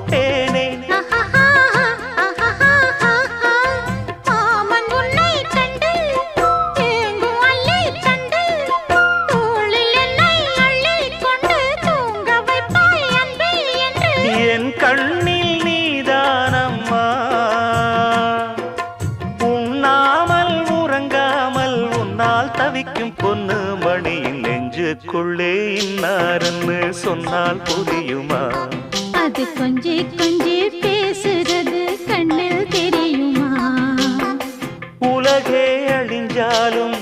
போட்டேனே. என் கண்ணில் நீதானம்மா, உண்ணாமல் உறங்காமல் உன்னால் தவிக்கும் பொண்ணு மணியின் நெஞ்சுக்குள்ளே இன்னாருன்னு சொன்னால் புரியுமா? அது கொஞ்சி கொஞ்சி பேசுறது கண்ணில் தெரியுமா? உலகே அழிஞ்சாலும்